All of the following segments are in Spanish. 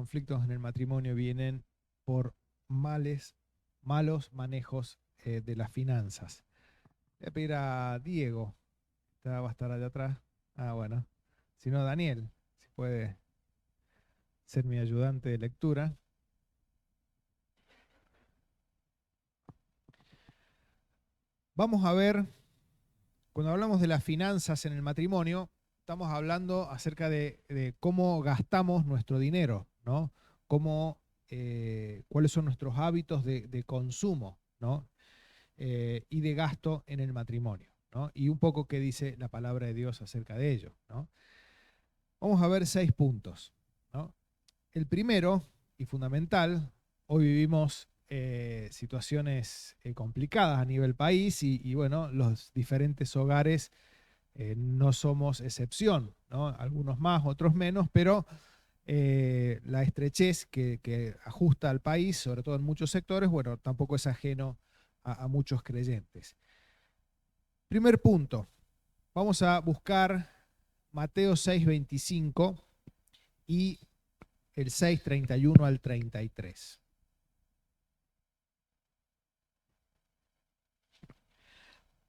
conflictos en el matrimonio vienen por malos manejos de las finanzas. Voy a pedir a Diego, va a estar allá atrás. Ah, bueno. Si no, Daniel, si puede ser mi ayudante de lectura. Vamos a ver, cuando hablamos de las finanzas en el matrimonio, estamos hablando acerca de cómo gastamos nuestro dinero, ¿no? Cuáles son nuestros hábitos de consumo, ¿no? Y de gasto en el matrimonio, ¿no? Y un poco qué dice la palabra de Dios acerca de ello, ¿no? Vamos a ver 6 puntos, ¿no? El primero y fundamental, hoy vivimos situaciones complicadas a nivel país y bueno, los diferentes hogares no somos excepción, ¿no? Algunos más, otros menos, pero la estrechez que ajusta al país, sobre todo en muchos sectores, bueno, tampoco es ajeno a muchos creyentes. Primer punto, vamos a buscar Mateo 6:25 y el 6:31 al 33.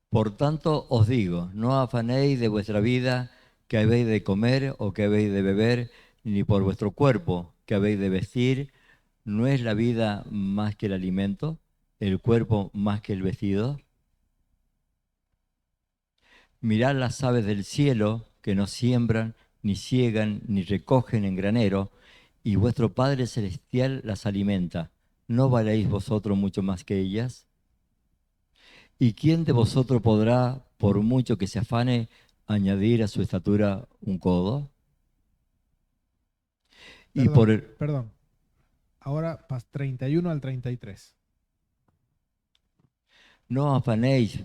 Por tanto os digo, no afanéis de vuestra vida que habéis de comer o que habéis de beber, ni por vuestro cuerpo que habéis de vestir. ¿No es la vida más que el alimento, el cuerpo más que el vestido? Mirad las aves del cielo, que no siembran, ni ciegan, ni recogen en granero, y vuestro Padre Celestial las alimenta. ¿No valéis vosotros mucho más que ellas? ¿Y quién de vosotros podrá, por mucho que se afane, añadir a su estatura un codo? Y por Perdón, el- perdón. Ahora 31 al 33. No afanéis,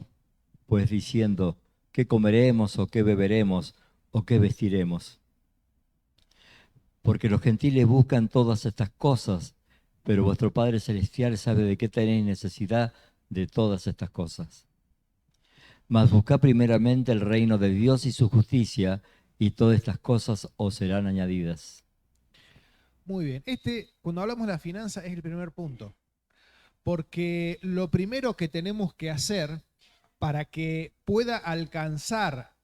pues diciendo, ¿qué comeremos o qué beberemos o qué vestiremos? Porque los gentiles buscan todas estas cosas, pero vuestro Padre Celestial sabe de qué tenéis necesidad de todas estas cosas. Mas buscad primeramente el reino de Dios y su justicia, y todas estas cosas os serán añadidas. Muy bien. Cuando hablamos de la finanza, es el primer punto. Porque lo primero que tenemos que hacer para que pueda alcanzar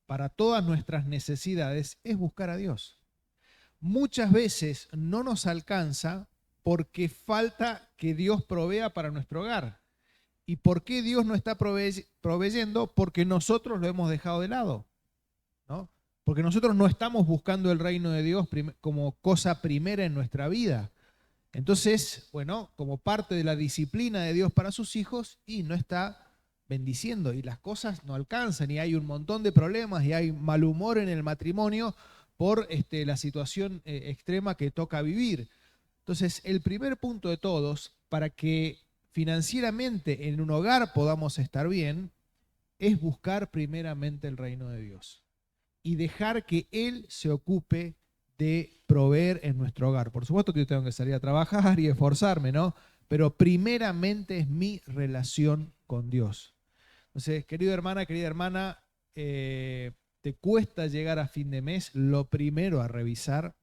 para todas nuestras necesidades es buscar a Dios. Muchas veces no nos alcanza porque falta que Dios provea para nuestro hogar. ¿Y por qué Dios no está proveyendo? Porque nosotros lo hemos dejado de lado, ¿no? Porque nosotros no estamos buscando el reino de Dios como cosa primera en nuestra vida. Entonces, bueno, como parte de la disciplina de Dios para sus hijos, y no está bendiciendo, y las cosas no alcanzan, y hay un montón de problemas, y hay mal humor en el matrimonio por la situación extrema que toca vivir. Entonces, el primer punto de todos, para que financieramente en un hogar podamos estar bien, es buscar primeramente el reino de Dios y dejar que Él se ocupe de proveer en nuestro hogar. Por supuesto que yo tengo que salir a trabajar y esforzarme, ¿no? Pero primeramente es mi relación con Dios. Entonces, querida hermana, te cuesta llegar a fin de mes, lo primero a revisar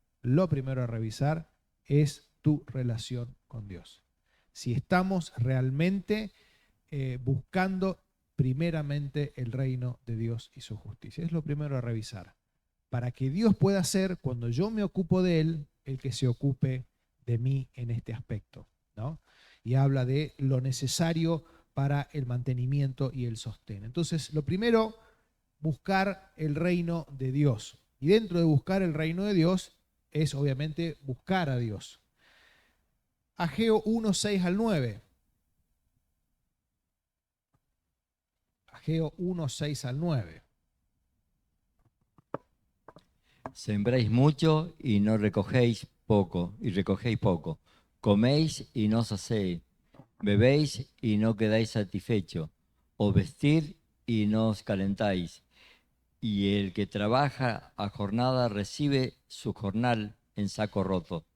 es tu relación con Dios. Si estamos realmente buscando primeramente el reino de Dios y su justicia. Es lo primero a revisar. Para que Dios pueda ser, cuando yo me ocupo de Él, el que se ocupe de mí en este aspecto, ¿no? Y habla de lo necesario para el mantenimiento y el sostén. Entonces, lo primero, buscar el reino de Dios. Y dentro de buscar el reino de Dios es obviamente buscar a Dios. Ageo 1, 6 al 9. Ageo 1, 6 al 9. Sembráis mucho y no recogéis poco, y recogéis poco. Coméis y no saciéis. Bebéis y no quedáis satisfechos. Os vestid y no os calentáis. Y el que trabaja a jornada recibe su jornal en saco roto.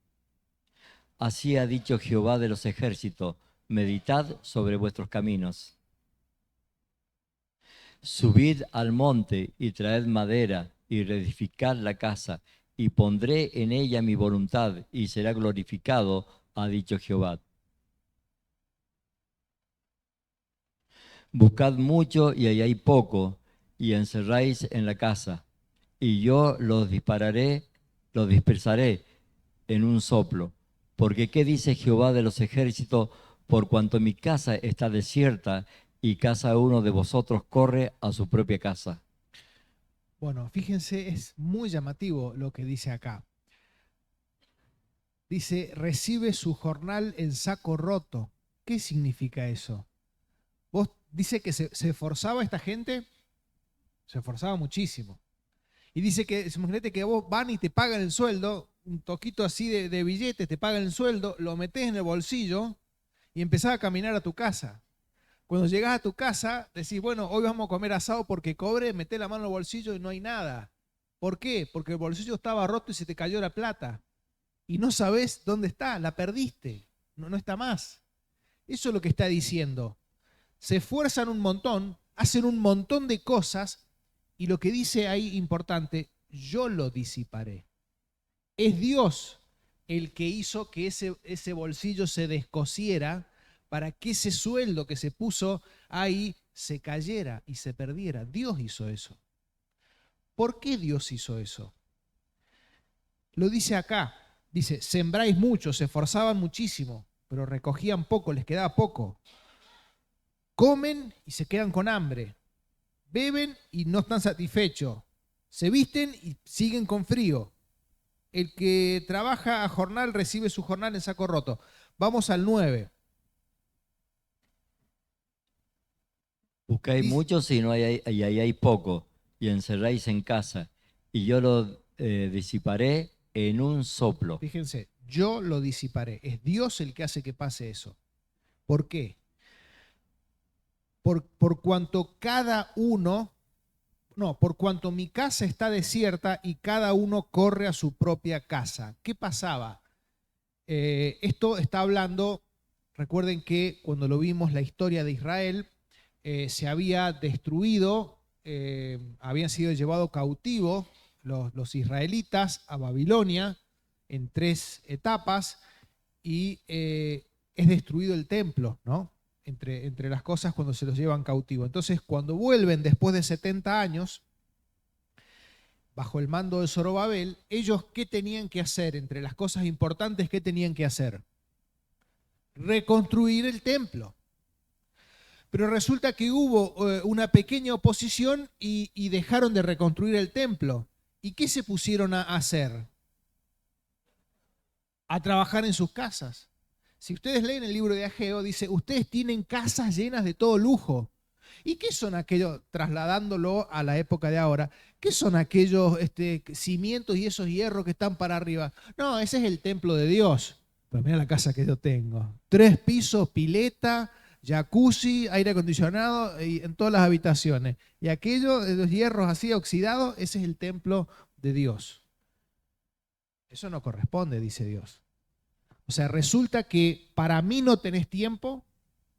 Así ha dicho Jehová de los ejércitos: meditad sobre vuestros caminos. Subid al monte y traed madera y reedificad la casa y pondré en ella mi voluntad, y será glorificado, ha dicho Jehová. Buscad mucho y ahí hay poco, y encerráis en la casa, y yo los dispersaré en un soplo. Porque ¿qué dice Jehová de los ejércitos? Por cuanto mi casa está desierta, y cada uno de vosotros corre a su propia casa. Bueno, fíjense, es muy llamativo lo que dice acá. Dice, recibe su jornal en saco roto. ¿Qué significa eso? Dice que se esforzaba esta gente, se esforzaba muchísimo. Y dice que, imagínate que vos van y te pagan el sueldo, un toquito así de billetes, te pagan el sueldo, lo metés en el bolsillo y empezás a caminar a tu casa. Cuando llegás a tu casa, decís, bueno, hoy vamos a comer asado porque cobre, metés la mano en el bolsillo y no hay nada. ¿Por qué? Porque el bolsillo estaba roto y se te cayó la plata. Y no sabés dónde está, la perdiste, no está más. Eso es lo que está diciendo. Se esfuerzan un montón, hacen un montón de cosas y lo que dice ahí importante, yo lo disiparé. Es Dios el que hizo que ese bolsillo se descosiera para que ese sueldo que se puso ahí se cayera y se perdiera. Dios hizo eso. ¿Por qué Dios hizo eso? Lo dice acá. Dice, sembráis mucho, se esforzaban muchísimo, pero recogían poco, les quedaba poco. Comen y se quedan con hambre. Beben y no están satisfechos. Se visten y siguen con frío. El que trabaja a jornal recibe su jornal en saco roto. Vamos al 9. Buscáis Dice, mucho si no hay, y ahí hay poco, y encerráis en casa, y yo lo disiparé en un soplo. fíjense, yo lo disiparé. Es Dios el que hace que pase eso. ¿Por qué? Por cuanto cada uno, no, por cuanto mi casa está desierta y cada uno corre a su propia casa. ¿Qué pasaba? Esto está hablando, recuerden que cuando lo vimos la historia de Israel, se había destruido, habían sido llevados cautivos los israelitas a Babilonia en 3 etapas y es destruido el templo, ¿no? Entre las cosas cuando se los llevan cautivos. Entonces, cuando vuelven después de 70 años, bajo el mando de Zorobabel, ellos ¿qué tenían que hacer? Entre las cosas importantes, ¿qué tenían que hacer? Reconstruir el templo. Pero resulta que hubo una pequeña oposición y dejaron de reconstruir el templo. ¿Y qué se pusieron a hacer? A trabajar en sus casas. Si ustedes leen el libro de Ageo, dice, ustedes tienen casas llenas de todo lujo. ¿Y qué son aquellos, trasladándolo a la época de ahora, qué son aquellos cimientos y esos hierros que están para arriba? No, ese es el templo de Dios. Pero mira la casa que yo tengo. 3 pisos, pileta, jacuzzi, aire acondicionado y en todas las habitaciones. Y aquellos, los hierros así oxidados, ese es el templo de Dios. Eso no corresponde, dice Dios. O sea, resulta que para mí no tenés tiempo,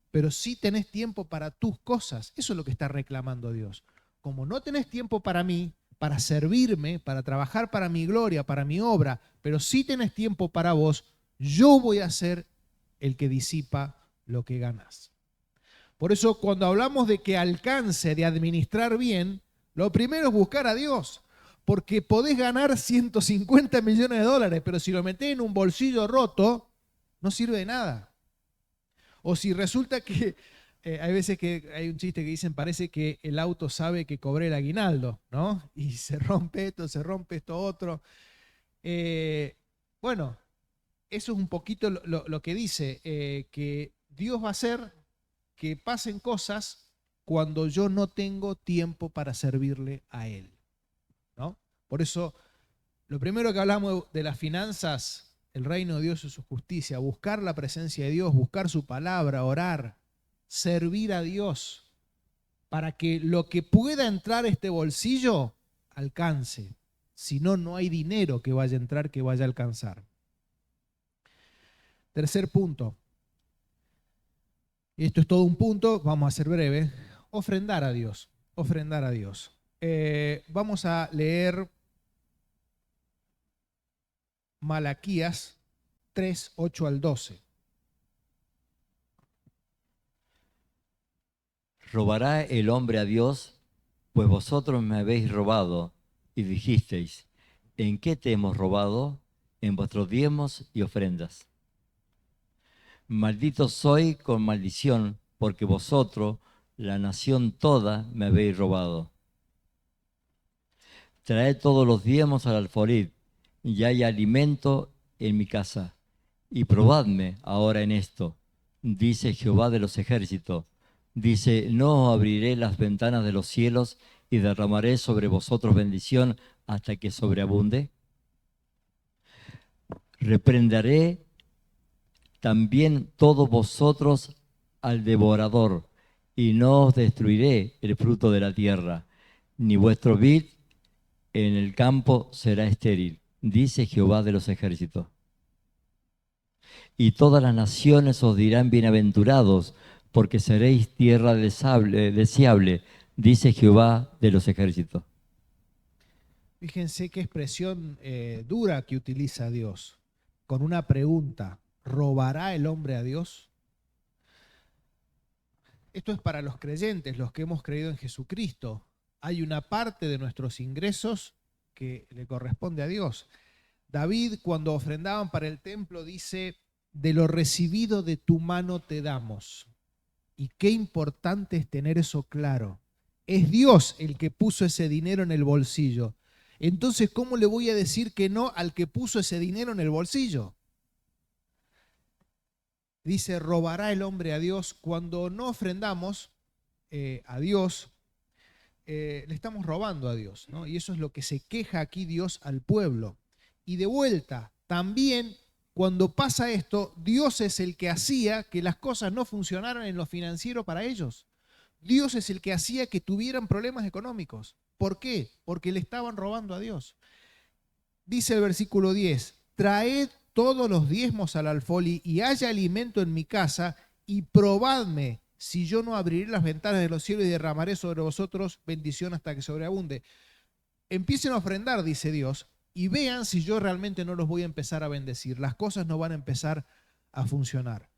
pero sí tenés tiempo para tus cosas. Eso es lo que está reclamando Dios. Como no tenés tiempo para mí, para servirme, para trabajar para mi gloria, para mi obra, pero sí tenés tiempo para vos, yo voy a ser el que disipa lo que ganás. Por eso cuando hablamos de que alcance de administrar bien, lo primero es buscar a Dios. Porque podés ganar 150 millones de dólares, pero si lo metés en un bolsillo roto, no sirve de nada. O si resulta que, hay veces que hay un chiste que dicen, parece que el auto sabe que cobré el aguinaldo, ¿no? Y se rompe esto otro. Bueno, eso es un poquito lo que dice, que Dios va a hacer que pasen cosas cuando yo no tengo tiempo para servirle a Él, ¿no? Por eso, lo primero que hablamos de las finanzas, el reino de Dios y su justicia, buscar la presencia de Dios, buscar su palabra, orar, servir a Dios, para que lo que pueda entrar a este bolsillo alcance. Si no, no hay dinero que vaya a entrar, que vaya a alcanzar. Tercer punto. Y esto es todo un punto, vamos a ser breve. Ofrendar a Dios. Ofrendar a Dios. Vamos a leer Malaquías 3, 8 al 12. ¿Robará el hombre a Dios? Pues vosotros me habéis robado y dijisteis, ¿en qué te hemos robado? En vuestros diezmos y ofrendas. Maldito soy con maldición, porque vosotros, la nación toda, me habéis robado. Traed todos los diezmos al alfolí, y hay alimento en mi casa. Y probadme ahora en esto, dice Jehová de los ejércitos. Dice, no os abriré las ventanas de los cielos y derramaré sobre vosotros bendición hasta que sobreabunde. Reprenderé también todos vosotros al devorador, y no os destruiré el fruto de la tierra, ni vuestro vid en el campo será estéril, dice Jehová de los ejércitos. Y todas las naciones os dirán bienaventurados, porque seréis tierra deseable, dice Jehová de los ejércitos. Fíjense qué expresión dura que utiliza Dios, con una pregunta: ¿robará el hombre a Dios? Esto es para los creyentes, los que hemos creído en Jesucristo. Hay una parte de nuestros ingresos que le corresponde a Dios. David, cuando ofrendaban para el templo, dice: de lo recibido de tu mano te damos. Y qué importante es tener eso claro. Es Dios el que puso ese dinero en el bolsillo. Entonces, ¿cómo le voy a decir que no al que puso ese dinero en el bolsillo? Dice, ¿robará el hombre a Dios? Cuando no ofrendamos a Dios, le estamos robando a Dios, ¿no? Y eso es lo que se queja aquí Dios al pueblo. Y de vuelta, también cuando pasa esto, Dios es el que hacía que las cosas no funcionaran en lo financiero para ellos. Dios es el que hacía que tuvieran problemas económicos. ¿Por qué? Porque le estaban robando a Dios. Dice el versículo 10, traed todos los diezmos al alfolí y haya alimento en mi casa y probadme si yo no abriré las ventanas de los cielos y derramaré sobre vosotros bendición hasta que sobreabunde. Empiecen a ofrendar, dice Dios, y vean si yo realmente no los voy a empezar a bendecir. Las cosas no van a empezar a funcionar.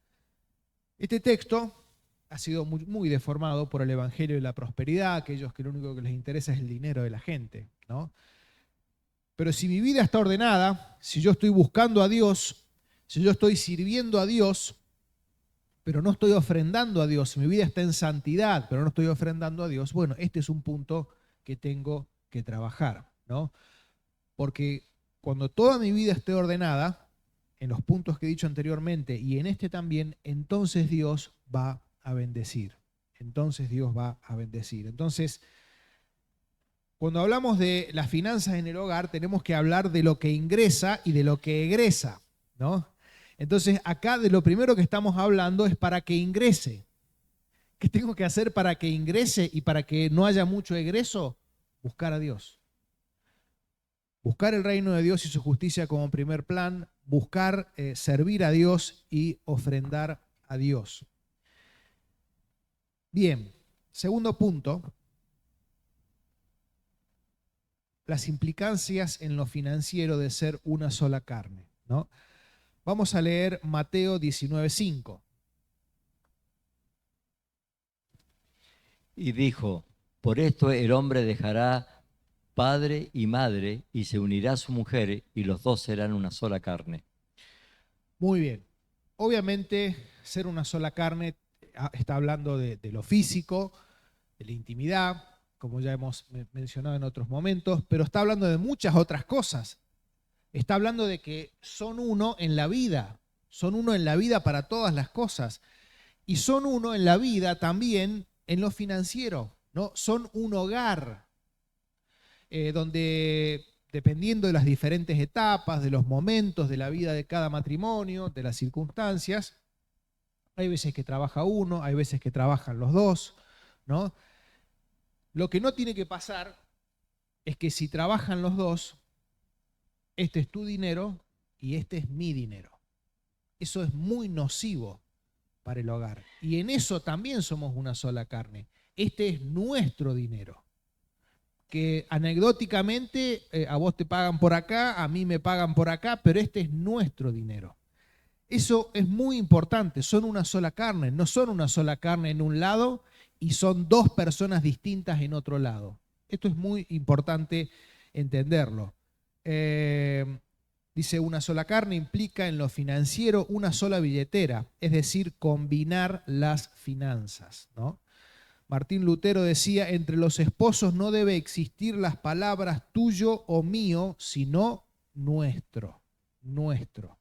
Este texto ha sido muy deformado por el evangelio de la prosperidad, aquellos que lo único que les interesa es el dinero de la gente, ¿no? Pero si mi vida está ordenada, si yo estoy buscando a Dios, si yo estoy sirviendo a Dios, pero no estoy ofrendando a Dios, si mi vida está en santidad, pero no estoy ofrendando a Dios, bueno, este es un punto que tengo que trabajar, ¿no? Porque cuando toda mi vida esté ordenada, en los puntos que he dicho anteriormente y en este también, entonces Dios va a bendecir. Entonces Dios va a bendecir. Entonces, cuando hablamos de las finanzas en el hogar, tenemos que hablar de lo que ingresa y de lo que egresa, ¿no? Entonces, acá de lo primero que estamos hablando es para que ingrese. ¿Qué tengo que hacer para que ingrese y para que no haya mucho egreso? Buscar a Dios. Buscar el reino de Dios y su justicia como primer plan, buscar servir a Dios y ofrendar a Dios. Bien, segundo punto, las implicancias en lo financiero de ser una sola carne, ¿no? Vamos a leer Mateo 19:5. Y dijo, por esto el hombre dejará padre y madre y se unirá a su mujer y los dos serán una sola carne. Muy bien. Obviamente, ser una sola carne está hablando de lo físico, de la intimidad, como ya hemos mencionado en otros momentos, pero está hablando de muchas otras cosas. Está hablando de que son uno en la vida, son uno en la vida para todas las cosas, y son uno en la vida también en lo financiero, ¿no? Son un hogar donde, dependiendo de las diferentes etapas, de los momentos de la vida de cada matrimonio, de las circunstancias, hay veces que trabaja uno, hay veces que trabajan los dos, ¿no? Lo que no tiene que pasar es que si trabajan los dos, este es tu dinero y este es mi dinero. Eso es muy nocivo para el hogar. Y en eso también somos una sola carne. Este es nuestro dinero. que anecdóticamente a vos te pagan por acá, a mí me pagan por acá, pero este es nuestro dinero. Eso es muy importante, son una sola carne, no son una sola carne en un lado y son dos personas distintas en otro lado. Esto es muy importante entenderlo. Dice, una sola carne implica en lo financiero una sola billetera, es decir, combinar las finanzas, ¿no? Martín Lutero decía, entre los esposos no debe existir las palabras tuyo o mío, sino nuestro, nuestro.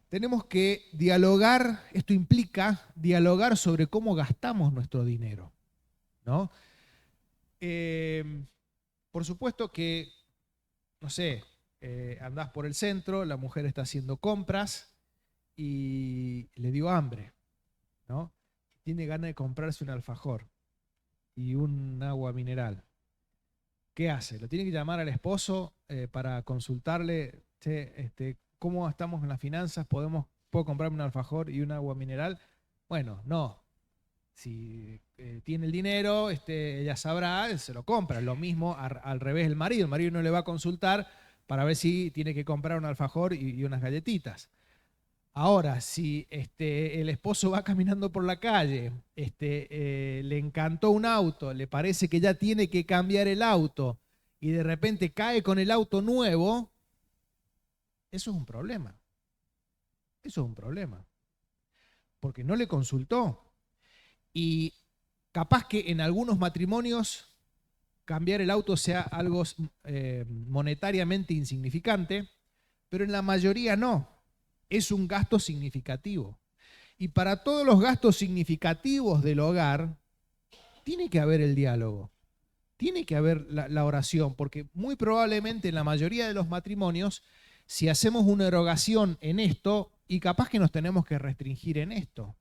Tenemos que dialogar, esto implica dialogar sobre cómo gastamos nuestro dinero, ¿no? Por supuesto que, no sé, andás por el centro, la mujer está haciendo compras y le dio hambre, ¿no? Tiene ganas de comprarse un alfajor y un agua mineral. ¿Qué hace? Lo tiene que llamar al esposo para consultarle, che, ¿cómo estamos en las finanzas? ¿Puedo comprarme un alfajor y un agua mineral? Bueno, no. Si tiene el dinero, ella sabrá, se lo compra. Lo mismo al revés el marido. El marido no le va a consultar para ver si tiene que comprar un alfajor y unas galletitas. Ahora, si el esposo va caminando por la calle, le encantó un auto, le parece que ya tiene que cambiar el auto y de repente cae con el auto nuevo, eso es un problema. Eso es un problema. Porque no le consultó. Y capaz que en algunos matrimonios cambiar el auto sea algo monetariamente insignificante, pero en la mayoría no. Es un gasto significativo. Y para todos los gastos significativos del hogar, tiene que haber el diálogo, tiene que haber la oración, porque muy probablemente en la mayoría de los matrimonios, si hacemos una erogación en esto, y capaz que nos tenemos que restringir en esto.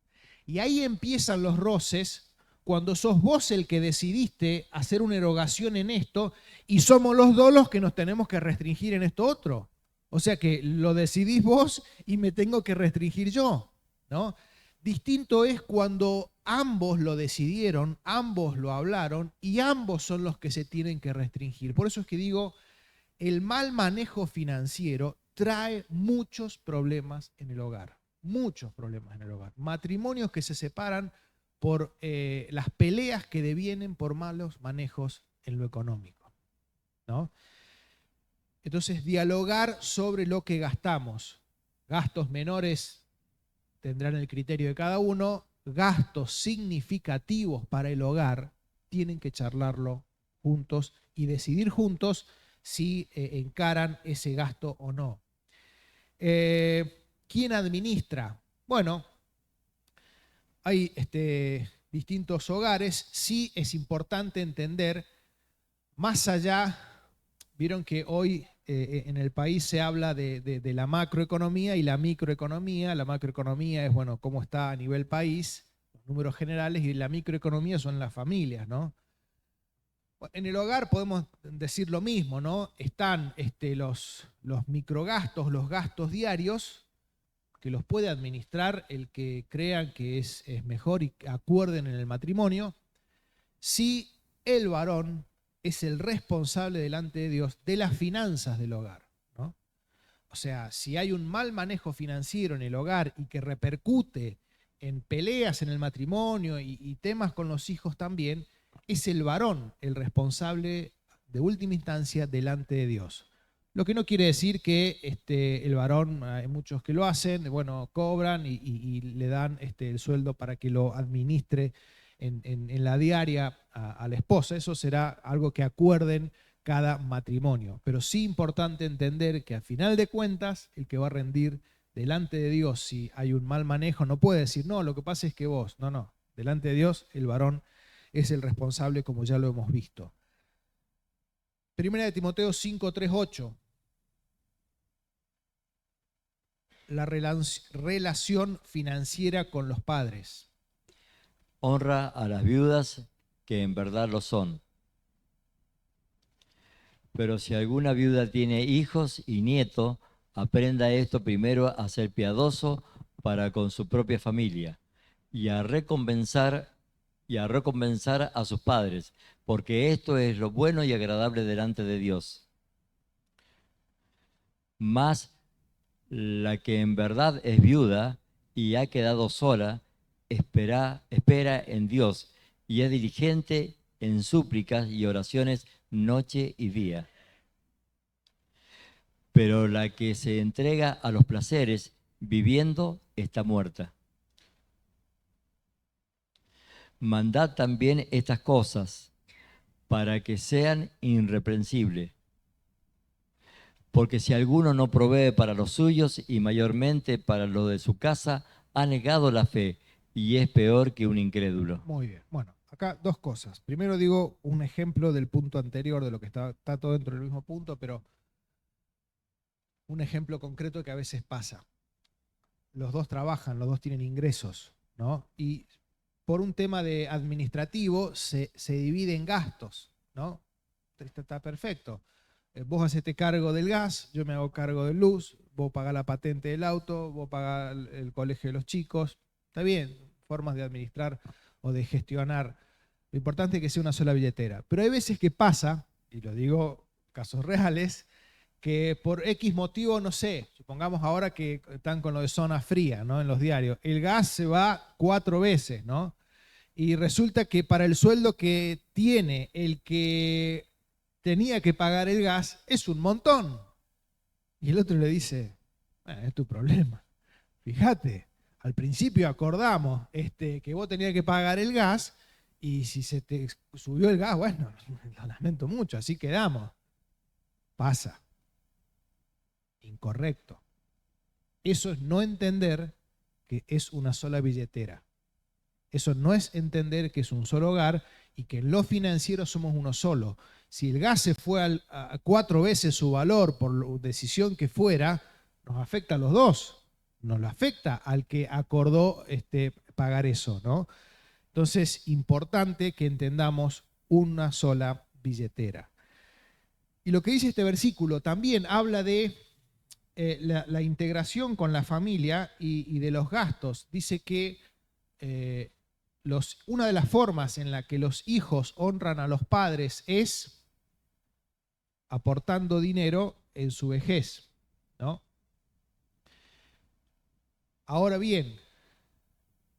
Y ahí empiezan los roces cuando sos vos el que decidiste hacer una erogación en esto y somos los dos los que nos tenemos que restringir en esto otro. O sea que lo decidís vos y me tengo que restringir yo, ¿no? Distinto es cuando ambos lo decidieron, ambos lo hablaron y ambos son los que se tienen que restringir. Por eso es que digo, el mal manejo financiero trae muchos problemas en el hogar, muchos problemas en el hogar. Matrimonios que se separan por las peleas que devienen por malos manejos en lo económico, ¿no? Entonces, dialogar sobre lo que gastamos. Gastos menores tendrán el criterio de cada uno. Gastos significativos para el hogar tienen que charlarlo juntos y decidir juntos si encaran ese gasto o no. ¿Quién administra? Bueno, hay distintos hogares. Sí es importante entender, más allá, vieron que hoy en el país se habla de la macroeconomía y la microeconomía. La macroeconomía es, bueno, cómo está a nivel país, los números generales, y la microeconomía son las familias, ¿no? En el hogar podemos decir lo mismo, ¿no? Están los microgastos, los gastos diarios, que los puede administrar el que crean que es mejor y acuerden en el matrimonio, si el varón es el responsable delante de Dios de las finanzas del hogar, ¿no? O sea, si hay un mal manejo financiero en el hogar y que repercute en peleas en el matrimonio y temas con los hijos también, es el varón el responsable de última instancia delante de Dios. Lo que no quiere decir que el varón, hay muchos que lo hacen, bueno, cobran y le dan el sueldo para que lo administre en la diaria a la esposa. Eso será algo que acuerden cada matrimonio. Pero sí importante entender que al final de cuentas, el que va a rendir delante de Dios si hay un mal manejo, no puede decir, no, lo que pasa es que vos, no. Delante de Dios, el varón es el responsable, como ya lo hemos visto. Primera de Timoteo 5, 3, 8. La relación financiera con los padres. Honra a las viudas, que en verdad lo son. Pero si alguna viuda tiene hijos y nietos, aprenda esto primero a ser piadoso para con su propia familia y a recompensar y a recompensar a sus padres, porque esto es lo bueno y agradable delante de Dios. Mas la que en verdad es viuda y ha quedado sola, espera en Dios y es diligente en súplicas y oraciones noche y día. Pero la que se entrega a los placeres viviendo está muerta. Mandad también estas cosas para que sean irreprensibles. Porque si alguno no provee para los suyos y mayormente para lo de su casa, ha negado la fe y es peor que un incrédulo. Muy bien. Bueno, acá dos cosas. Primero digo un ejemplo del punto anterior, de lo que está todo dentro del mismo punto, pero un ejemplo concreto que a veces pasa. Los dos trabajan, los dos tienen ingresos, ¿no? Y por un tema de administrativo se divide en gastos, ¿no? Está perfecto. Vos hacete cargo del gas, yo me hago cargo de luz, vos pagás la patente del auto, vos pagás el colegio de los chicos. Está bien, formas de administrar o de gestionar. Lo importante es que sea una sola billetera. Pero hay veces que pasa, y lo digo casos reales, que por X motivo, no sé, supongamos ahora que están con lo de zona fría, ¿no? En los diarios, el gas se va 4 veces, ¿no? Y resulta que para el sueldo que tiene el que tenía que pagar el gas es un montón. Y el otro le dice, es tu problema. Fíjate, al principio acordamos que vos tenías que pagar el gas y si se te subió el gas, bueno, lo lamento mucho, así quedamos. Pasa. Incorrecto. Eso es no entender que es una sola billetera. Eso no es entender que es un solo hogar y que en lo financiero somos uno solo. Si el gas se fue a 4 veces su valor por decisión que fuera, nos afecta a los dos. Nos lo afecta al que acordó pagar eso, ¿no? Entonces, importante que entendamos una sola billetera. Y lo que dice este versículo también habla de la integración con la familia y de los gastos. Dice que una de las formas en la que los hijos honran a los padres es aportando dinero en su vejez, ¿no? Ahora bien,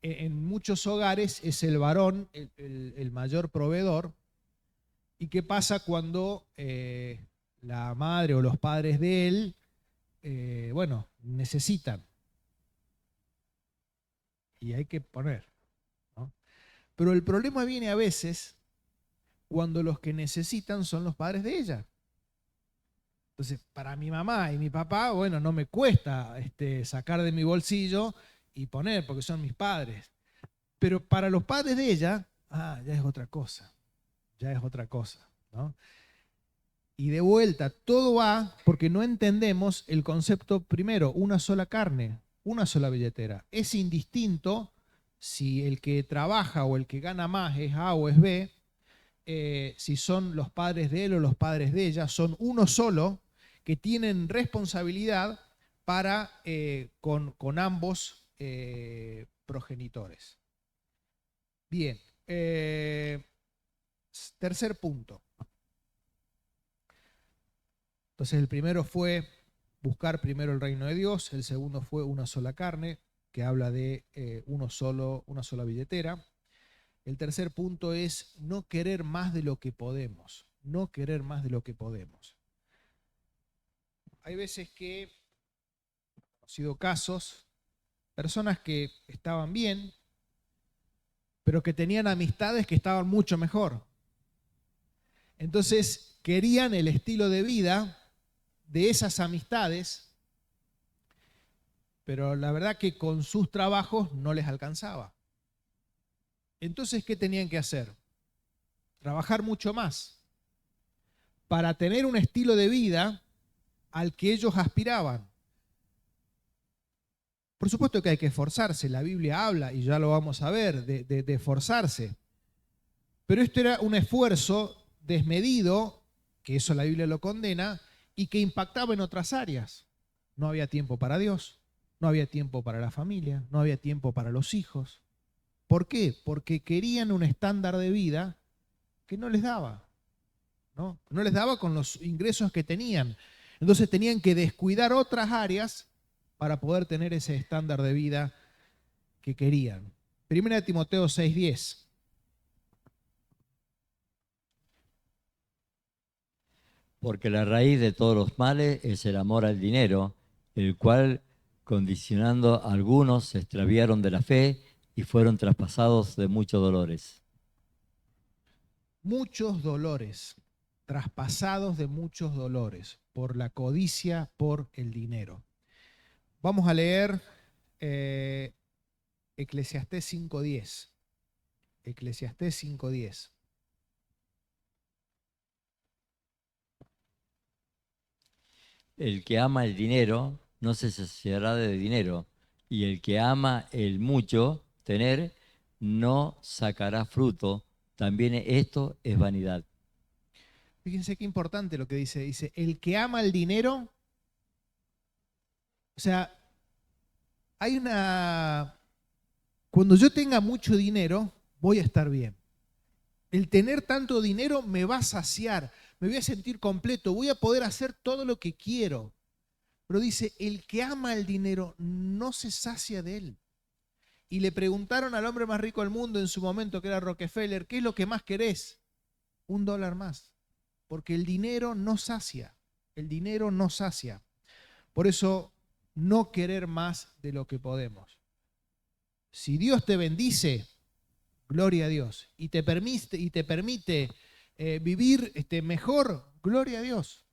en muchos hogares es el varón el mayor proveedor. ¿Y qué pasa cuando la madre o los padres de él, bueno, necesitan? Y hay que poner, ¿no? Pero el problema viene a veces cuando los que necesitan son los padres de ella. Entonces, para mi mamá y mi papá, bueno, no me cuesta sacar de mi bolsillo y poner, porque son mis padres. Pero para los padres de ella, ya es otra cosa, ya es otra cosa, ¿no? Y de vuelta, todo va porque no entendemos el concepto, primero, una sola carne, una sola billetera. Es indistinto si el que trabaja o el que gana más es A o es B, si son los padres de él o los padres de ella, son uno solo que tienen responsabilidad para con ambos progenitores. Bien, tercer punto. Entonces el primero fue buscar primero el reino de Dios, el segundo fue una sola carne, que habla de una sola billetera. El tercer punto es no querer más de lo que podemos, no querer más de lo que podemos. Hay veces que, he conocido casos, personas que estaban bien, pero que tenían amistades que estaban mucho mejor. Entonces querían el estilo de vida de esas amistades, pero la verdad que con sus trabajos no les alcanzaba. Entonces, ¿qué tenían que hacer? Trabajar mucho más para tener un estilo de vida al que ellos aspiraban. Por supuesto que hay que esforzarse, la Biblia habla, y ya lo vamos a ver, de esforzarse. Pero esto era un esfuerzo desmedido, que eso la Biblia lo condena, y que impactaba en otras áreas. No había tiempo para Dios, no había tiempo para la familia, no había tiempo para los hijos. ¿Por qué? Porque querían un estándar de vida que no les daba, ¿no? No les daba con los ingresos que tenían. Entonces tenían que descuidar otras áreas para poder tener ese estándar de vida que querían. Primera de Timoteo 6:10. Porque la raíz de todos los males es el amor al dinero, el cual, condicionando a algunos, se extraviaron de la fe y fueron traspasados de muchos dolores. Muchos dolores, traspasados de muchos dolores, por la codicia, por el dinero. Vamos a leer Eclesiastés 5:10. Eclesiastés 5:10. El que ama el dinero no se saciará de dinero, y el que ama el mucho tener no sacará fruto. También esto es vanidad. Fíjense qué importante lo que dice. Dice, el que ama el dinero, o sea, hay una... Cuando yo tenga mucho dinero, voy a estar bien. El tener tanto dinero me va a saciar, me voy a sentir completo, voy a poder hacer todo lo que quiero. Pero dice, el que ama el dinero no se sacia de él. Y le preguntaron al hombre más rico del mundo en su momento, que era Rockefeller, ¿qué es lo que más querés? $1 más. Porque el dinero no sacia. El dinero no sacia. Por eso, no querer más de lo que podemos. Si Dios te bendice, gloria a Dios. Y te permite vivir mejor, gloria a Dios.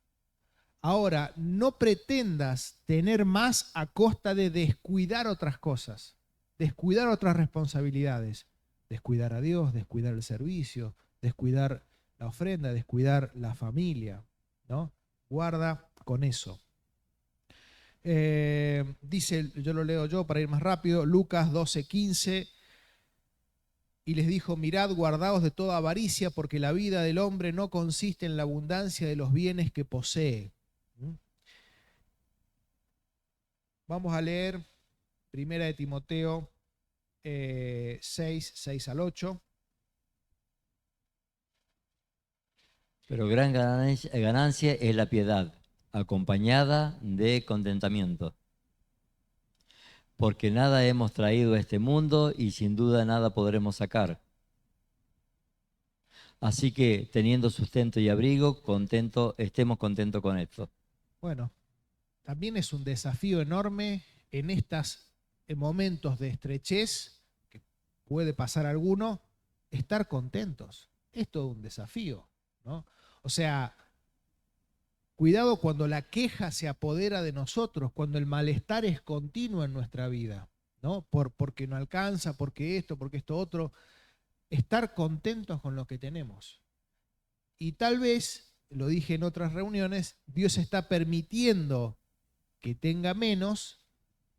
Ahora, no pretendas tener más a costa de descuidar otras cosas, descuidar otras responsabilidades, descuidar a Dios, descuidar el servicio, descuidar la ofrenda, descuidar la familia, ¿no? Guarda con eso. Dice, yo lo leo yo para ir más rápido, Lucas 12:15, y les dijo, mirad, guardaos de toda avaricia, porque la vida del hombre no consiste en la abundancia de los bienes que posee. Vamos a leer Primera de Timoteo 6:6-8. Pero gran ganancia es la piedad, acompañada de contentamiento. Porque nada hemos traído a este mundo y sin duda nada podremos sacar. Así que, teniendo sustento y abrigo, estemos contentos con esto. Bueno, también es un desafío enorme en estos momentos de estrechez, que puede pasar a alguno, estar contentos. Es todo un desafío, ¿no? O sea, cuidado cuando la queja se apodera de nosotros, cuando el malestar es continuo en nuestra vida, ¿no? Porque no alcanza, porque esto otro. Estar contentos con lo que tenemos. Y tal vez, lo dije en otras reuniones, Dios está permitiendo que tenga menos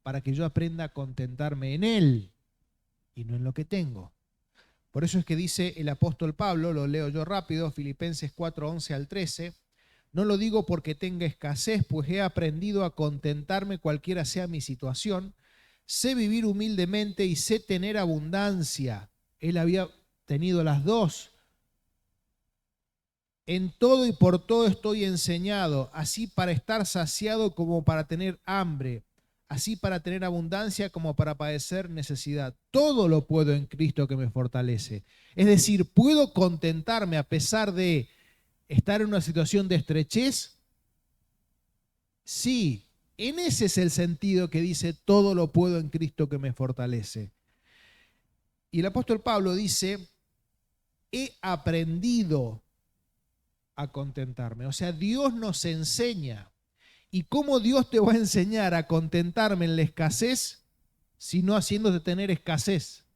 para que yo aprenda a contentarme en Él y no en lo que tengo. Por eso es que dice el apóstol Pablo, lo leo yo rápido, Filipenses 4:11-13, no lo digo porque tenga escasez, pues he aprendido a contentarme cualquiera sea mi situación, sé vivir humildemente y sé tener abundancia. Él había tenido las dos. En todo y por todo estoy enseñado, así para estar saciado como para tener hambre, así para tener abundancia como para padecer necesidad. Todo lo puedo en Cristo que me fortalece. Es decir, puedo contentarme a pesar de estar en una situación de estrechez. Sí, en ese es el sentido que dice, todo lo puedo en Cristo que me fortalece. Y el apóstol Pablo dice, he aprendido a contentarme. O sea, Dios nos enseña. ¿Y cómo Dios te va a enseñar a contentarme en la escasez si no haciéndote tener escasez?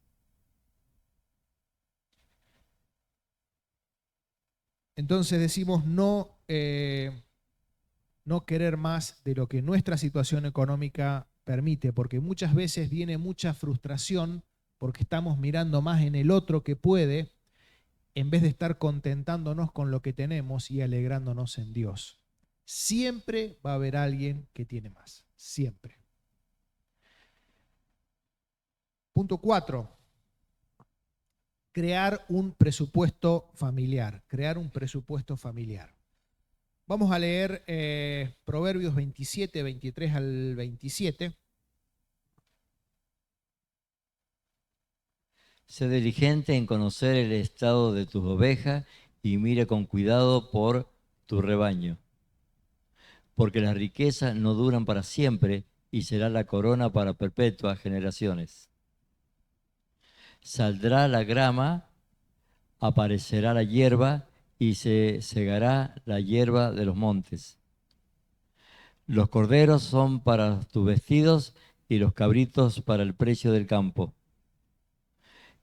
Entonces decimos no querer más de lo que nuestra situación económica permite, porque muchas veces viene mucha frustración porque estamos mirando más en el otro que puede, en vez de estar contentándonos con lo que tenemos y alegrándonos en Dios. Siempre va a haber alguien que tiene más. Siempre. Punto 4. crear un presupuesto familiar, Vamos a leer Proverbios 27, 23 al 27. Sé diligente en conocer el estado de tus ovejas y mira con cuidado por tu rebaño, porque las riquezas no duran para siempre y será la corona para perpetuas generaciones. Saldrá la grama, aparecerá la hierba y se segará la hierba de los montes. Los corderos son para tus vestidos y los cabritos para el precio del campo.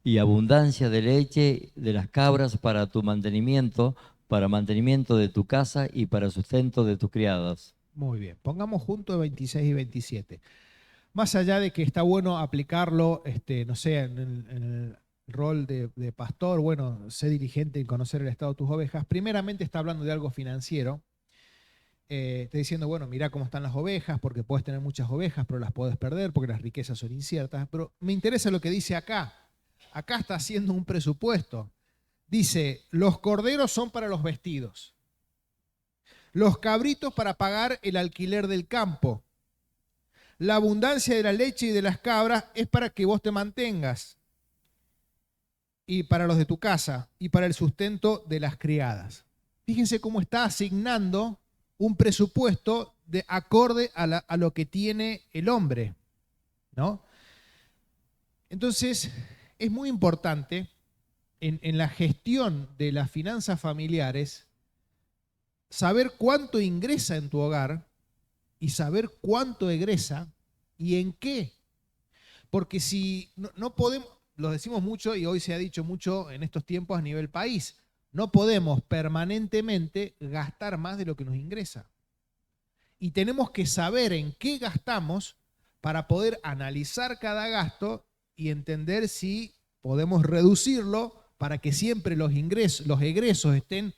Y abundancia de leche de las cabras para tu mantenimiento, para mantenimiento de tu casa y para sustento de tus criadas. Muy bien, pongamos juntos 26 y 27. Más allá de que está bueno aplicarlo, no sé, en el rol de pastor, bueno, sé diligente en conocer el estado de tus ovejas, primeramente está hablando de algo financiero. Está diciendo, bueno, mirá cómo están las ovejas, porque puedes tener muchas ovejas, pero las puedes perder porque las riquezas son inciertas. Pero me interesa lo que dice acá. Acá está haciendo un presupuesto. Dice, los corderos son para los vestidos, los cabritos para pagar el alquiler del campo. La abundancia de la leche y de las cabras es para que vos te mantengas, y para los de tu casa, y para el sustento de las criadas. Fíjense cómo está asignando un presupuesto de acorde a lo que tiene el hombre, ¿no? Entonces, es muy importante en la gestión de las finanzas familiares saber cuánto ingresa en tu hogar y saber cuánto egresa y en qué. Porque si no podemos, lo decimos mucho y hoy se ha dicho mucho en estos tiempos a nivel país, no podemos permanentemente gastar más de lo que nos ingresa. Y tenemos que saber en qué gastamos para poder analizar cada gasto y entender si podemos reducirlo para que siempre los egresos estén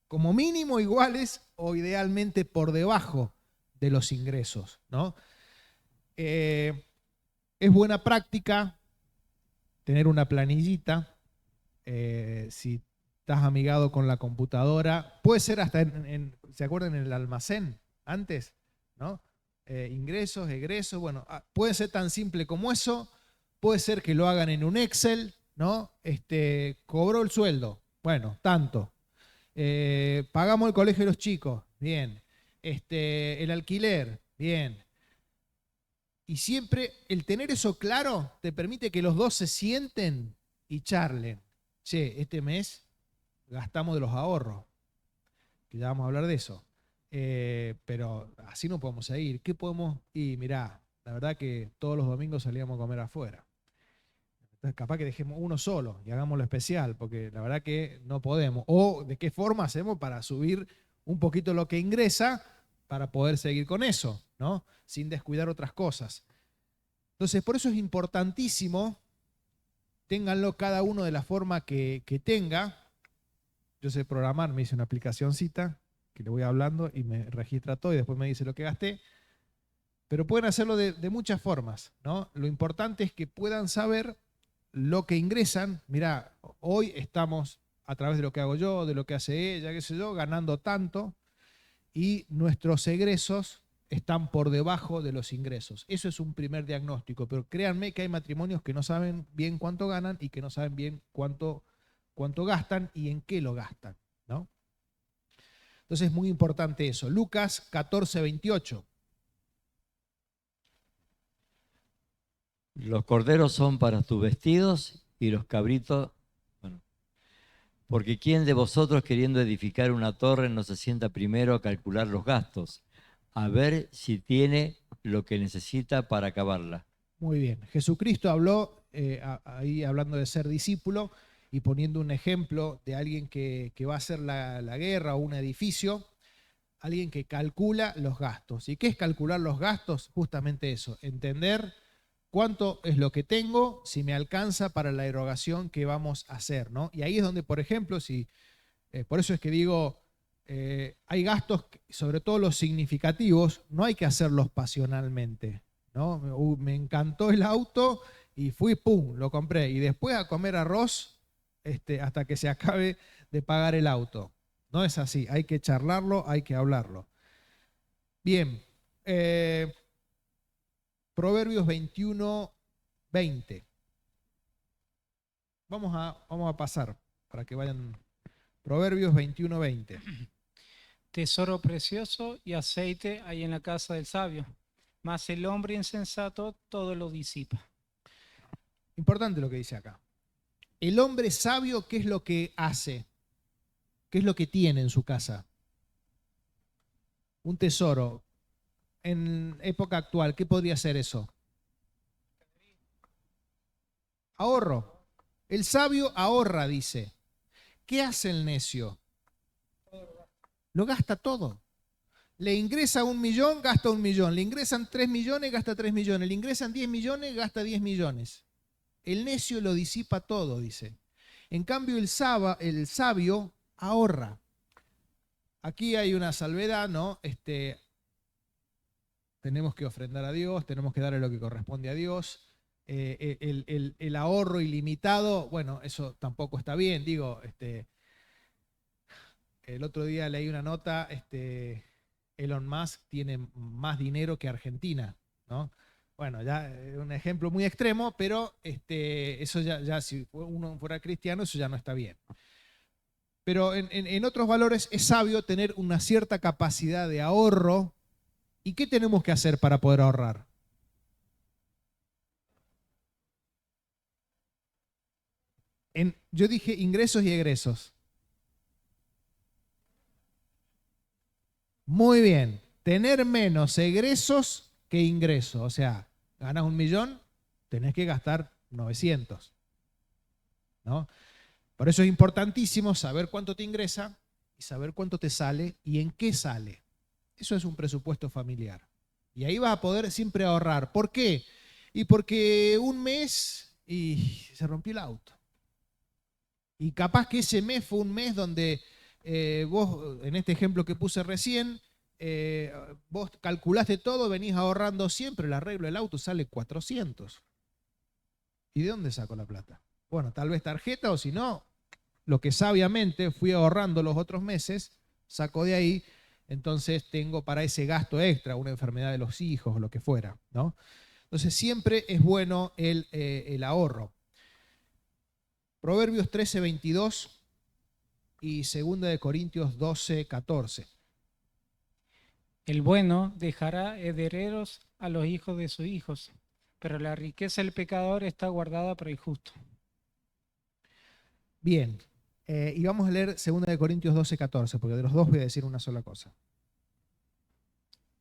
como mínimo iguales o idealmente por debajo de los ingresos, ¿no? Es buena práctica tener una planillita. Si estás amigado con la computadora, puede ser hasta ¿se acuerdan en el almacén antes? ¿No? Ingresos, egresos, bueno, puede ser tan simple como eso, puede ser que lo hagan en un Excel, ¿no? Cobró el sueldo, bueno, tanto. Pagamos el colegio de los chicos, bien. El alquiler, bien. Y siempre el tener eso claro te permite que los dos se sienten y charlen. Che, este mes gastamos de los ahorros, que ya vamos a hablar de eso. Pero así no podemos seguir. ¿Qué podemos? Y mirá, la verdad que todos los domingos salíamos a comer afuera. Entonces capaz que dejemos uno solo y hagámoslo especial, porque la verdad que no podemos. O de qué forma hacemos para subir un poquito lo que ingresa para poder seguir con eso, ¿no? Sin descuidar otras cosas. Entonces, por eso es importantísimo, ténganlo cada uno de la forma que tenga. Yo sé programar, me hice una aplicacioncita que le voy hablando y me registra todo y después me dice lo que gasté. Pero pueden hacerlo de muchas formas, ¿no? Lo importante es que puedan saber lo que ingresan. Mirá, hoy estamos a través de lo que hago yo, de lo que hace ella, qué sé yo, ganando tanto y nuestros egresos están por debajo de los ingresos. Eso es un primer diagnóstico, pero créanme que hay matrimonios que no saben bien cuánto ganan y que no saben bien cuánto gastan y en qué lo gastan, ¿no? Entonces es muy importante eso. Lucas 14, 28. Los corderos son para tus vestidos y los cabritos, bueno, porque ¿quién de vosotros queriendo edificar una torre no se sienta primero a calcular los gastos, a ver si tiene lo que necesita para acabarla? Muy bien. Jesucristo habló, ahí hablando de ser discípulo y poniendo un ejemplo de alguien que va a hacer la guerra o un edificio, alguien que calcula los gastos. ¿Y qué es calcular los gastos? Justamente eso, entender cuánto es lo que tengo, si me alcanza para la erogación que vamos a hacer, ¿no? Y ahí es donde, por ejemplo, por eso es que digo, hay gastos, sobre todo los significativos, no hay que hacerlos pasionalmente, ¿no? Me encantó el auto y fui, pum, lo compré. Y después a comer arroz hasta que se acabe de pagar el auto. No es así, hay que charlarlo, hay que hablarlo. Bien, Proverbios 21, 20. Vamos a pasar para que vayan. Proverbios 21, 20. Tesoro precioso y aceite hay en la casa del sabio, mas el hombre insensato todo lo disipa. Importante lo que dice acá. El hombre sabio, ¿qué es lo que hace? ¿Qué es lo que tiene en su casa? Un tesoro. En época actual, ¿qué podría ser eso? Ahorro. El sabio ahorra, dice. ¿Qué hace el necio? Lo gasta todo. Le ingresa 1 millón, gasta 1 millón. Le ingresan 3 millones, gasta 3 millones. Le ingresan 10 millones, gasta 10 millones. El necio lo disipa todo, dice. En cambio, el sabio ahorra. Aquí hay una salvedad, ¿no? Tenemos que ofrendar a Dios, tenemos que darle lo que corresponde a Dios. El ahorro ilimitado, bueno, eso tampoco está bien. Digo, el otro día leí una nota, Elon Musk tiene más dinero que Argentina, ¿no? Bueno, ya un ejemplo muy extremo, pero eso ya si uno fuera cristiano, eso ya no está bien. Pero en otros valores es sabio tener una cierta capacidad de ahorro. ¿Y qué tenemos que hacer para poder ahorrar? Yo dije ingresos y egresos. Muy bien. Tener menos egresos que ingresos. O sea, ganas 1 millón, tenés que gastar 900. ¿No? Por eso es importantísimo saber cuánto te ingresa y saber cuánto te sale y en qué sale. Eso es un presupuesto familiar. Y ahí vas a poder siempre ahorrar. ¿Por qué? Y porque un mes y se rompió el auto. Y capaz que ese mes fue un mes donde vos, en este ejemplo que puse recién, vos calculaste todo, venís ahorrando siempre, el arreglo del auto sale 400. ¿Y de dónde saco la plata? Bueno, tal vez tarjeta o si no, lo que sabiamente fui ahorrando los otros meses, saco de ahí, entonces tengo para ese gasto extra, una enfermedad de los hijos o lo que fuera, ¿no? Entonces siempre es bueno el ahorro. Proverbios 13, 22 y 2 de Corintios 12, 14. El bueno dejará herederos a los hijos de sus hijos, pero la riqueza del pecador está guardada para el justo. Bien, y vamos a leer 2 de Corintios 12, 14, porque de los dos voy a decir una sola cosa.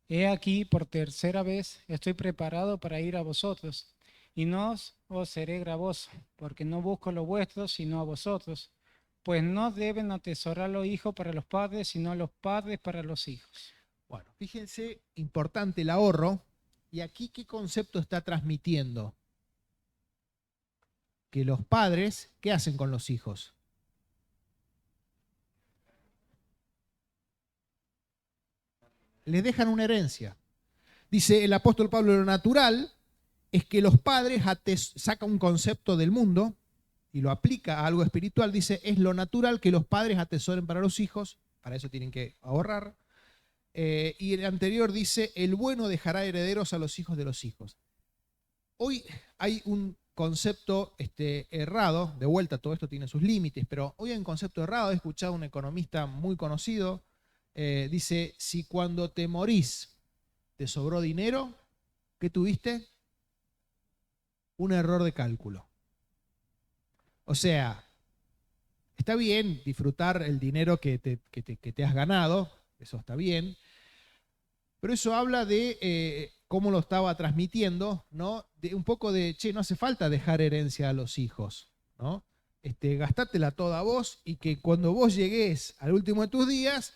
He aquí, por tercera vez, estoy preparado para ir a vosotros, y no os seré gravoso, porque no busco lo vuestro, sino a vosotros, pues no deben atesorar los hijos para los padres, sino los padres para los hijos. Bueno, fíjense, importante el ahorro, y aquí ¿qué concepto está transmitiendo? Que los padres, ¿qué hacen con los hijos? Les dejan una herencia. Dice el apóstol Pablo, lo natural es que los padres sacan un concepto del mundo y lo aplica a algo espiritual. Dice, es lo natural que los padres atesoren para los hijos, para eso tienen que ahorrar. Y el anterior dice, el bueno dejará herederos a los hijos de los hijos. Hoy hay un concepto errado, de vuelta todo esto tiene sus límites, pero hoy hay un concepto errado. He escuchado a un economista muy conocido, dice, si cuando te morís te sobró dinero, ¿qué tuviste? Un error de cálculo. O sea, está bien disfrutar el dinero que te has ganado, eso está bien, pero eso habla de cómo lo estaba transmitiendo, ¿no? De un poco de, che, no hace falta dejar herencia a los hijos, ¿no? Gastátela toda vos y que cuando vos llegues al último de tus días,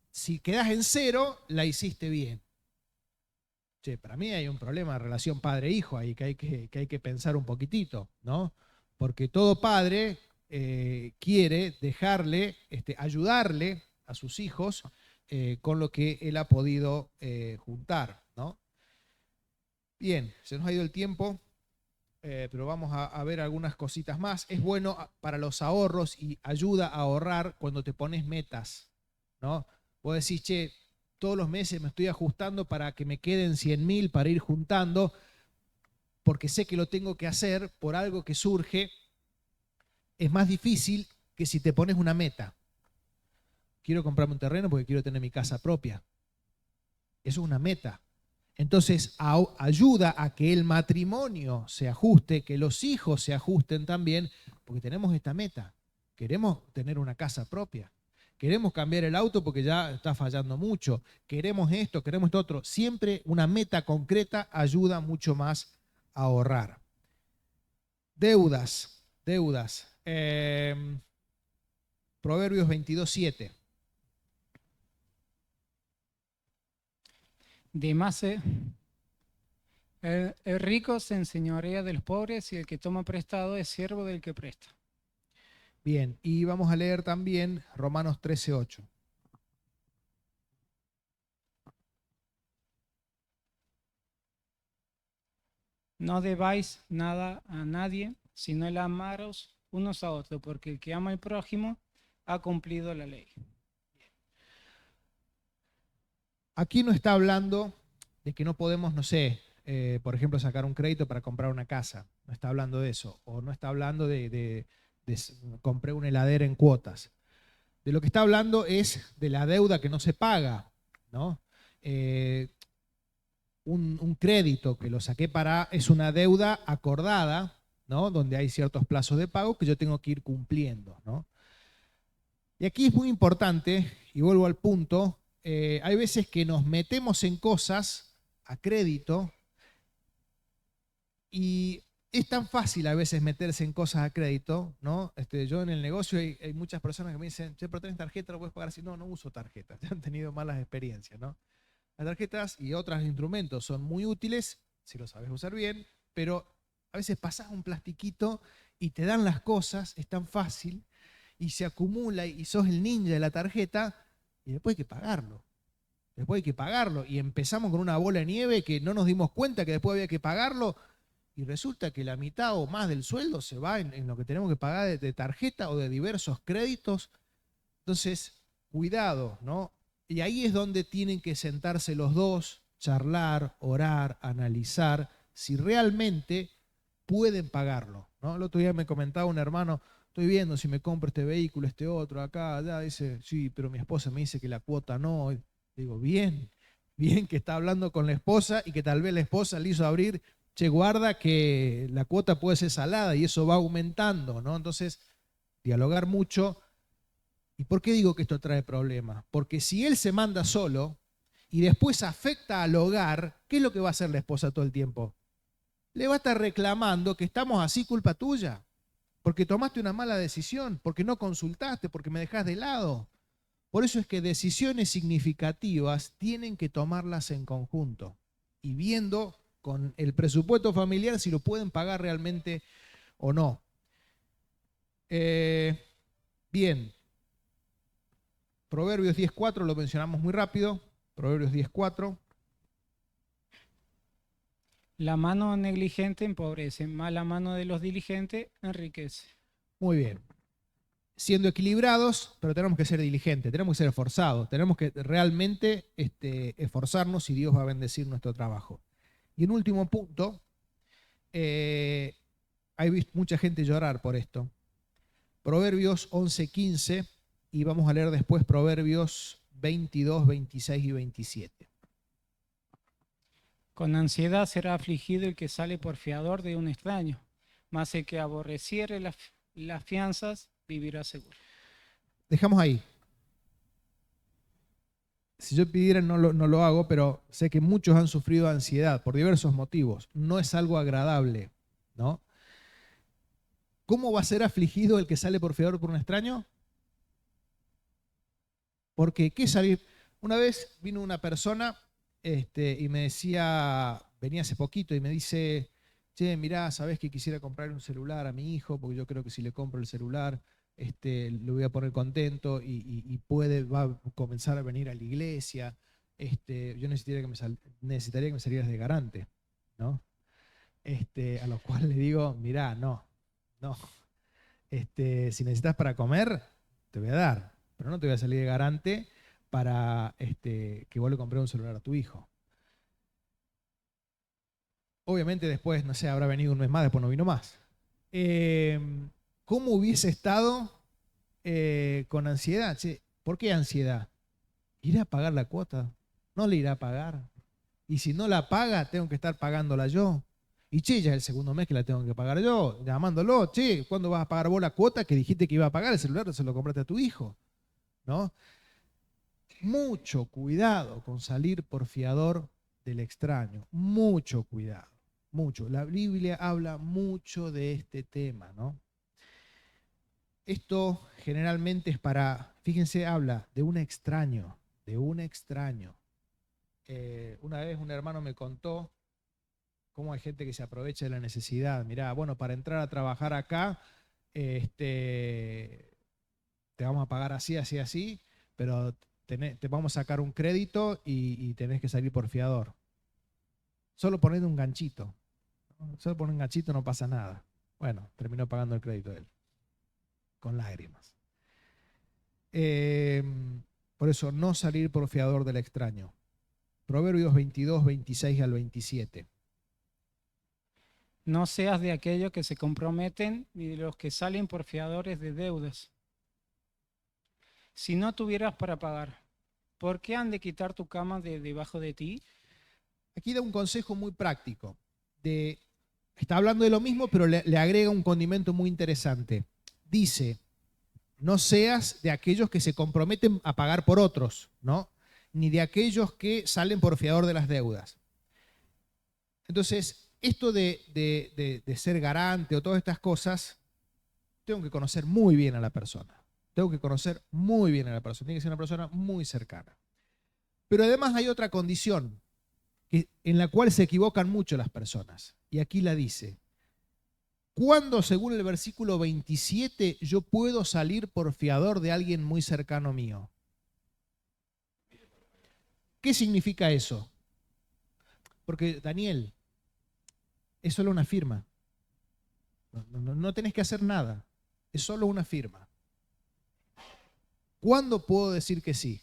si quedás en cero, la hiciste bien. Che, para mí hay un problema de relación padre-hijo ahí que hay que pensar un poquitito, ¿no? Porque todo padre quiere dejarle, ayudarle a sus hijos con lo que él ha podido juntar, ¿no? Bien, se nos ha ido el tiempo, pero vamos a ver algunas cositas más. Es bueno para los ahorros y ayuda a ahorrar cuando te pones metas, ¿no? Vos decís, che, todos los meses me estoy ajustando para que me queden 100.000 para ir juntando, porque sé que lo tengo que hacer por algo que surge. Es más difícil que si te pones una meta. Quiero comprarme un terreno porque quiero tener mi casa propia. Eso es una meta. Entonces ayuda a que el matrimonio se ajuste, que los hijos se ajusten también, porque tenemos esta meta. Queremos tener una casa propia. Queremos cambiar el auto porque ya está fallando mucho. Queremos esto, queremos esto otro. Siempre una meta concreta ayuda mucho más a ahorrar. Deudas. Proverbios 22:7. El rico se enseñorea de los pobres y el que toma prestado es siervo del que presta. Bien, y vamos a leer también Romanos 13:8. No debáis nada a nadie, sino el amaros unos a otros, porque el que ama al prójimo ha cumplido la ley. Aquí no está hablando de que no podemos, no sé, por ejemplo, sacar un crédito para comprar una casa. No está hablando de eso. O no está hablando de compré una heladera en cuotas. De lo que está hablando es de la deuda que no se paga, ¿no? Un crédito que lo saqué es una deuda acordada, ¿no? Donde hay ciertos plazos de pago que yo tengo que ir cumpliendo, ¿no? Y aquí es muy importante, y vuelvo al punto, hay veces que nos metemos en cosas a crédito y es tan fácil a veces meterse en cosas a crédito, ¿no? Yo en el negocio hay muchas personas que me dicen, che, pero tenés tarjeta, lo puedes pagar así. No, no uso tarjetas, ya han tenido malas experiencias, ¿no? Las tarjetas y otros instrumentos son muy útiles si lo sabes usar bien, pero a veces pasás un plastiquito y te dan las cosas, es tan fácil, y se acumula y sos el ninja de la tarjeta y después hay que pagarlo. Después hay que pagarlo y empezamos con una bola de nieve que no nos dimos cuenta que después había que pagarlo y resulta que la mitad o más del sueldo se va en lo que tenemos que pagar de tarjeta o de diversos créditos. Entonces, cuidado, ¿no? Y ahí es donde tienen que sentarse los dos, charlar, orar, analizar si realmente pueden pagarlo, ¿no? El otro día me comentaba un hermano, estoy viendo si me compro este vehículo, este otro, acá, allá. Dice, sí, pero mi esposa me dice que la cuota no. Digo, bien que está hablando con la esposa y que tal vez la esposa le hizo abrir, che, guarda que la cuota puede ser salada y eso va aumentando, ¿no? Entonces, dialogar mucho. ¿Y por qué digo que esto trae problemas? Porque si él se manda solo y después afecta al hogar, ¿qué es lo que va a hacer la esposa todo el tiempo? Le va a estar reclamando que estamos así culpa tuya, porque tomaste una mala decisión, porque no consultaste, porque me dejás de lado. Por eso es que decisiones significativas tienen que tomarlas en conjunto y viendo con el presupuesto familiar si lo pueden pagar realmente o no. Bien. Proverbios 10:4 lo mencionamos muy rápido. Proverbios 10:4. La mano negligente empobrece, mas la mano de los diligentes enriquece. Muy bien. Siendo equilibrados, pero tenemos que ser diligentes, tenemos que ser esforzados, tenemos que realmente esforzarnos y Dios va a bendecir nuestro trabajo. Y en último punto, hay visto mucha gente llorar por esto. Proverbios 11:15 y vamos a leer después Proverbios 22, 26 y 27. Con ansiedad será afligido el que sale por fiador de un extraño, mas el que aborreciere las fianzas vivirá seguro. Dejamos ahí. Si yo pidiera no lo hago, pero sé que muchos han sufrido ansiedad por diversos motivos. No es algo agradable, ¿no? ¿Cómo va a ser afligido el que sale por fiador por un extraño? Porque, ¿qué salir? Una vez vino una persona y me decía, venía hace poquito y me dice, che, mirá, ¿sabés que quisiera comprar un celular a mi hijo? Porque yo creo que si le compro el celular, lo voy a poner contento y va a comenzar a venir a la iglesia. Yo necesitaría que me salieras de garante, ¿no? A lo cual le digo, mirá, no. Si necesitas para comer, te voy a dar, pero no te voy a salir de garante para que vos le comprés un celular a tu hijo. Obviamente después, no sé, habrá venido un mes más, después no vino más. ¿Cómo hubiese estado con ansiedad? Che, ¿por qué ansiedad? ¿Irá a pagar la cuota? ¿No le irá a pagar? Y si no la paga, tengo que estar pagándola yo. Y che, ya es el segundo mes que la tengo que pagar yo, llamándolo, che, ¿cuándo vas a pagar vos la cuota que dijiste que iba a pagar? El celular se lo compraste a tu hijo, ¿no? Mucho cuidado con salir por fiador del extraño, mucho cuidado, mucho. La Biblia habla mucho de este tema, ¿no? Esto generalmente es para, fíjense, habla de un extraño, de un extraño. Una vez un hermano me contó cómo hay gente que se aprovecha de la necesidad. Mirá, bueno, para entrar a trabajar acá, te vamos a pagar así, así, así, pero te vamos a sacar un crédito y tenés que salir por fiador. Solo poniendo un ganchito. Solo poner un ganchito no pasa nada. Bueno, terminó pagando el crédito él. Con lágrimas. Por eso, no salir por fiador del extraño. Proverbios 22, 26 al 27. No seas de aquellos que se comprometen ni de los que salen por fiadores de deudas. Si no tuvieras para pagar, ¿por qué han de quitar tu cama de debajo de ti? Aquí da un consejo muy práctico. Está hablando de lo mismo, pero le agrega un condimento muy interesante. Dice, no seas de aquellos que se comprometen a pagar por otros, ¿no? Ni de aquellos que salen por fiador de las deudas. Entonces, esto de ser garante o todas estas cosas, tengo que conocer muy bien a la persona. Tengo que conocer muy bien a la persona. Tiene que ser una persona muy cercana. Pero además hay otra condición en la cual se equivocan mucho las personas. Y aquí la dice. ¿Cuándo, según el versículo 27, yo puedo salir por fiador de alguien muy cercano mío? ¿Qué significa eso? Porque, Daniel, es solo una firma. No tenés que hacer nada. Es solo una firma. ¿Cuándo puedo decir que sí?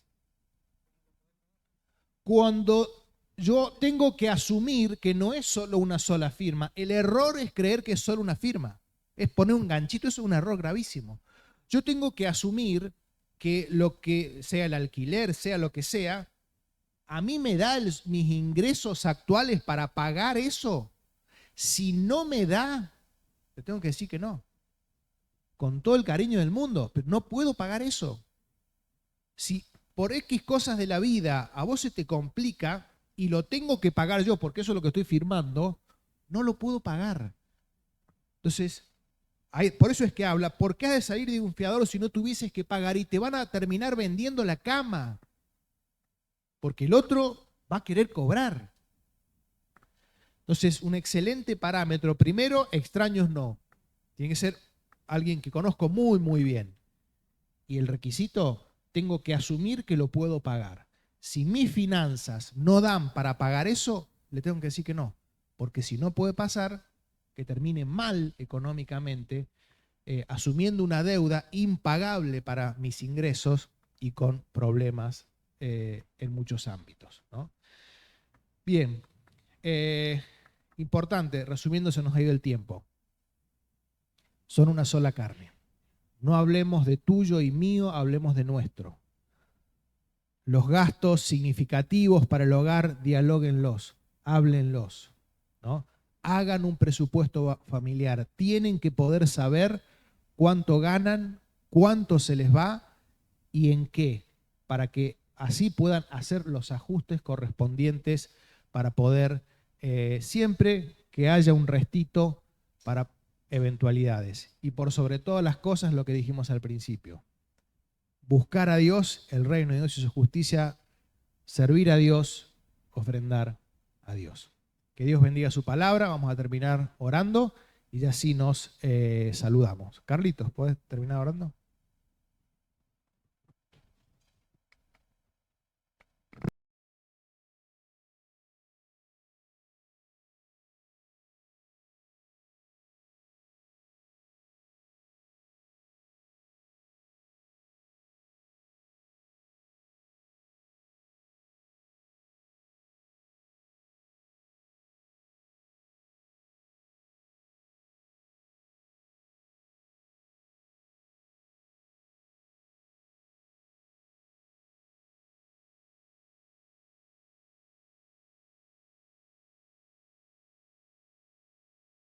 Cuando yo tengo que asumir que no es solo una sola firma. El error es creer que es solo una firma. Es poner un ganchito, eso es un error gravísimo. Yo tengo que asumir que lo que sea el alquiler, sea lo que sea, a mí me da mis ingresos actuales para pagar eso. Si no me da, te tengo que decir que no. Con todo el cariño del mundo, pero no puedo pagar eso. Si por X cosas de la vida a vos se te complica y lo tengo que pagar yo, porque eso es lo que estoy firmando, no lo puedo pagar. Entonces, por eso es que habla, ¿por qué has de salir de un fiador si no tuvieses que pagar? Y te van a terminar vendiendo la cama, porque el otro va a querer cobrar. Entonces, un excelente parámetro. Primero, extraños no. Tiene que ser alguien que conozco muy, muy bien. Y el requisito, tengo que asumir que lo puedo pagar. Si mis finanzas no dan para pagar eso, le tengo que decir que no. Porque si no puede pasar que termine mal económicamente, asumiendo una deuda impagable para mis ingresos y con problemas en muchos ámbitos, ¿no? Bien, importante, resumiendo, se nos ha ido el tiempo. Son una sola carne. No hablemos de tuyo y mío, hablemos de nuestro. Los gastos significativos para el hogar, dialóguenlos, háblenlos, ¿no? Hagan un presupuesto familiar. Tienen que poder saber cuánto ganan, cuánto se les va y en qué, para que así puedan hacer los ajustes correspondientes para poder, siempre que haya un restito para eventualidades. Y por sobre todas las cosas, lo que dijimos al principio. Buscar a Dios, el reino de Dios y su justicia, servir a Dios, ofrendar a Dios. Que Dios bendiga su palabra. Vamos a terminar orando y ya así nos saludamos. Carlitos, ¿puedes terminar orando?